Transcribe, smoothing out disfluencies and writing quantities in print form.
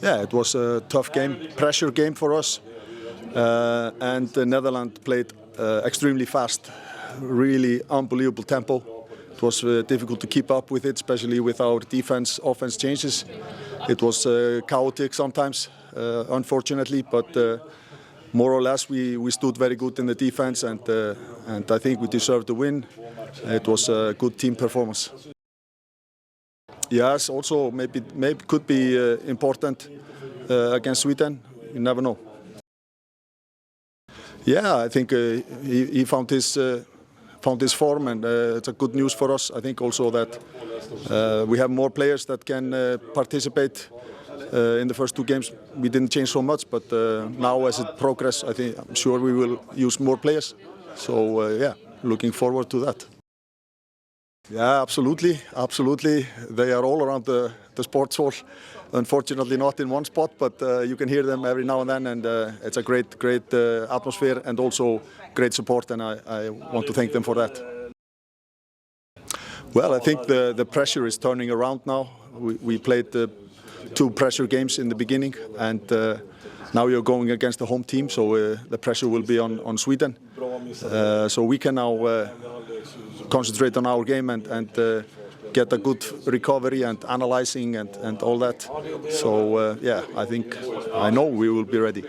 Yeah, it was a tough game, pressure game for us, and the Netherlands played extremely fast, really unbelievable tempo. It was difficult to keep up with it, especially with our offense changes. It was chaotic sometimes, unfortunately, but more or less we stood very good in the defense, and I think we deserved the win. It was a good team performance. Yes, also maybe could be important against Sweden. You never know. Yeah, I think he found his form, and it's a good news for us. I think also that we have more players that can participate. In the first two games we didn't change so much, but now as it progresses, I'm sure we will use more players. So yeah, looking forward to that. Yeah, absolutely. They are all around the sports hall. Unfortunately not in one spot, but you can hear them every now and then, and it's a great atmosphere and also great support, and I want to thank them for that. Well, I think the pressure is turning around now. We played two pressure games in the beginning, and now you're going against the home team, so the pressure will be on Sweden. So we can now concentrate on our game and get a good recovery and analyzing and all that. So yeah, I know we will be ready.